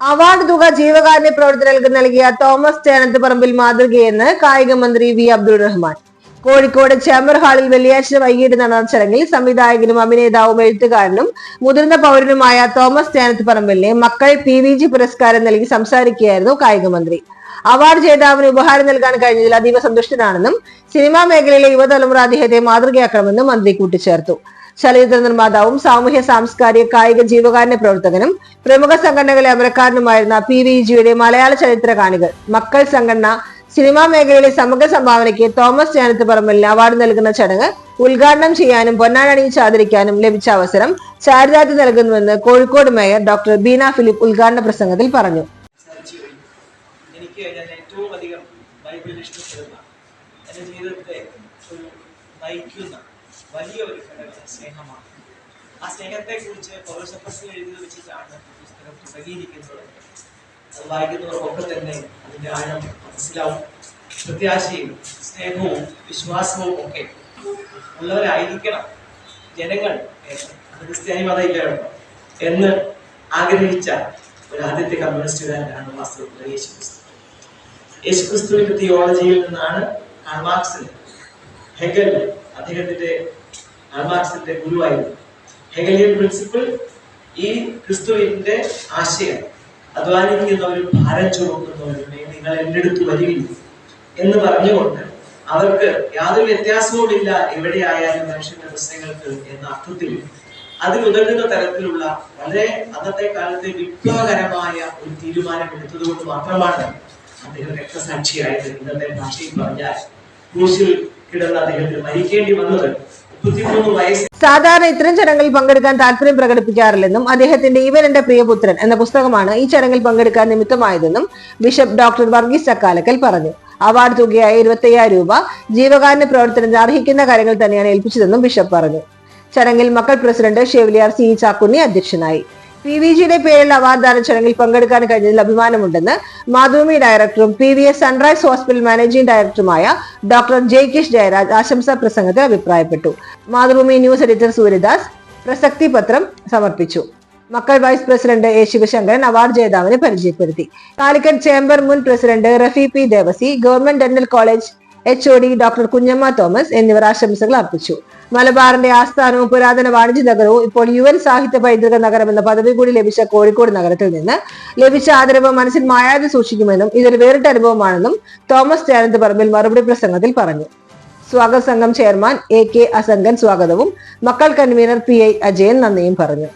Award തുക ജീവകാരുണ്യ പ്രവർത്തനങ്ങൾക്ക് നൽകിയ തോമസ് ചേനത്തുപറമ്പിൽ മാതൃകയെന്ന് കായിക മന്ത്രി വി അബ്ദുൾ റഹ്മാൻ. കോഴിക്കോട് ചേംബർ ഹാളിൽ വെള്ളിയാഴ്ച വൈകിട്ട് നടന്ന ചടങ്ങിൽ സംവിധായകനും അഭിനേതാവും എഴുത്തുകാരനും മുതിർന്ന പൗരനുമായ തോമസ് ചേനത്തുപറമ്പിലിനെ മക്കൾ PVG പുരസ്കാരം നൽകി സംസാരിക്കുകയായിരുന്നു കായിക മന്ത്രി. അവാർഡ് ജേതാവിന് ഉപഹാരം നൽകാൻ കഴിഞ്ഞതിൽ അതീവ സന്തുഷ്ടനാണെന്നും സിനിമാ മേഖലയിലെ യുവതലമുറ അദ്ദേഹത്തെ മാതൃകയാക്കണമെന്നും മന്ത്രി കൂട്ടിച്ചേർത്തു. ചലച്ചിത്ര നിർമ്മാതാവും സാമൂഹ്യ സാംസ്കാരിക കായിക ജീവകാരുണ്യ പ്രവർത്തകനും പ്രമുഖ സംഘടനകളിലെ അമരക്കാരനുമായിരുന്ന PVGയുടെ മലയാള ചരിത്ര കാണികൾ മക്കൾ സംഘടന സിനിമാ മേഖലയിലെ സമഗ്ര സംഭാവനയ്ക്ക് തോമസ് ചേനത്തുപറമ്പിലിന് അവാർഡ് നൽകുന്ന ചടങ്ങ് ഉദ്ഘാടനം ചെയ്യാനും പൊന്നാടണിയിച്ച് ആദരിക്കാനും ലഭിച്ച അവസരം ചാരിതാർത്ഥ്യം നൽകുന്നുവെന്ന് Kozhikode mayor doctor Beena Philip ഉദ്ഘാടന പ്രസംഗത്തിൽ പറഞ്ഞു. എനിക്ക് ഞാൻ ഏറ്റവും അധികം ബൈബിളിൽ ഇഷ്ടപ്പെടുന്ന എൻ്റെ ജീവിതത്തെ ഒരു നയിക്കുന്ന വലിയ ഒരു ഘടകം സ്നേഹമാണ്. ആ സ്നേഹത്തെക്കുറിച്ച് പൗരസഭത്തിൽ എഴുതി വെച്ചിട്ടാണ് പുസ്തകം തുടങ്ങിയിരിക്കുന്നത്. അത് വായിക്കുന്നവർക്കൊക്കെ തന്നെ അതിൻ്റെ ആഴം മനസ്സിലാവും. പ്രത്യാശയും സ്നേഹവും വിശ്വാസവും ഒക്കെ ഉള്ളവരായിരിക്കണം ജനങ്ങൾ, അത് ക്രിസ്ത്യാനി മതമില്ലല്ലോ എന്ന് ആഗ്രഹിച്ച ഒരു ആദ്യത്തെ കമ്മ്യൂണിസ്റ്റുകാരനാണ് വാസ്തവത്തിൽ യേശുക്രിസ്തു. യേശുക്രിസ്തുവിന്റെ തിയോളജിയിൽ നിന്നാണ് കാൾ മാർക്സിന് ഹെഗൽ അദ്ദേഹത്തിന്റെ മാർക്സിന്റെ ഗുരുവായിരുന്നു. ഹെഗലിയൻ പ്രിൻസിപ്പിൾ ഈ ക്രിസ്തുവിന്റെ ആശയം അധ്വാനിക്കുന്നവരും ഭാരം ചുമക്കുന്നവരുമേ നിങ്ങൾ എൻ്റെ അടുത്ത് വരികയും എന്ന് പറഞ്ഞുകൊണ്ട് അവർക്ക് യാതൊരു വ്യത്യാസവുമില്ല എവിടെയായാലും മനുഷ്യന്റെ പ്രശ്നങ്ങൾക്ക് എന്ന അർത്ഥത്തിൽ അതിനുതകുന്ന തരത്തിലുള്ള വളരെ അന്നത്തെ കാലത്തെ വിപ്ലവകരമായ ഒരു തീരുമാനം എടുത്തതുകൊണ്ട് മാത്രമാണ് അദ്ദേഹം രക്തസാക്ഷിയായത്. ഇന്നത്തെ ഭാഷയിൽ പറഞ്ഞാൽ ക്രൂശിൽ കിടന്ന് അദ്ദേഹത്തിന് മരിക്കേണ്ടി വന്നത് 33 വയസ്സിൽ. സാധാരണ ഇത്തരം ചടങ്ങിൽ പങ്കെടുക്കാൻ താല്പര്യം പ്രകടിപ്പിക്കാറില്ലെന്നും അദ്ദേഹത്തിന്റെ ഇവൻ എന്റെ പ്രിയപുത്രൻ എന്ന പുസ്തകമാണ് ഈ ചടങ്ങിൽ പങ്കെടുക്കാൻ നിമിത്തമായതെന്നും ബിഷപ്പ് ഡോക്ടർ വർഗീസ് ചക്കാലക്കൽ പറഞ്ഞു. അവാർഡ് തുകയായ 25,000 രൂപ ജീവകാരുണ്യ പ്രവർത്തനത്തിന് അർഹിക്കുന്ന കാര്യങ്ങൾ തന്നെയാണ് ഏൽപ്പിച്ചതെന്നും ബിഷപ്പ് പറഞ്ഞു. ചടങ്ങിൽ മക്കൾ പ്രസിഡന്റ് ഷെവ്ലിയാർ CE ചാക്കുണ്ണി അധ്യക്ഷനായി. PVGയുടെ പേരിൽ അവാർഡ് ദാന ചടങ്ങിൽ പങ്കെടുക്കാൻ കഴിഞ്ഞതിൽ അഭിമാനമുണ്ടെന്ന് മാതൃഭൂമി ഡയറക്ടറും PVS സൺറൈസ് ഹോസ്പിറ്റൽ മാനേജിംഗ് ഡയറക്ടറുമായ ഡോക്ടർ ജയ്കിഷ് ജയരാജ് ആശംസാ പ്രസംഗത്തിൽ അഭിപ്രായപ്പെട്ടു. മാതൃഭൂമി ന്യൂസ് എഡിറ്റർ സൂര്യദാസ് പ്രസക്തി പത്രം സമർപ്പിച്ചു. മക്കൾ vice president A Sivasankaran award ജേതാവിനെ പരിചയപ്പെടുത്തി. കാലിക്കറ്റ് ചേംബർ മുൻ president Rafi P Devasi, government dental college HOD doctor Kunjamma Thomas എന്നിവർ ആശംസകൾ അർപ്പിച്ചു. മലബാറിന്റെ ആസ്ഥാനവും പുരാതന വാണിജ്യ നഗരവും ഇപ്പോൾ UN സാഹിത്യ പൈതൃക നഗരം എന്ന പദവി കൂടി ലഭിച്ച കോഴിക്കോട് നഗരത്തിൽ നിന്ന് ലഭിച്ച ആദരവ് മനസ്സിൽ മായാതെ സൂക്ഷിക്കുമെന്നും ഇതൊരു വേറിട്ട അനുഭവമാണെന്നും തോമസ് ചേനത്തുപറമ്പിൽ മറുപടി പ്രസംഗത്തിൽ പറഞ്ഞു. സ്വാഗത സംഘം ചെയർമാൻ AK അസംഗൻ സ്വാഗതവും മക്കൾ കൺവീനർ PI അജയൻ നന്ദിയും പറഞ്ഞു.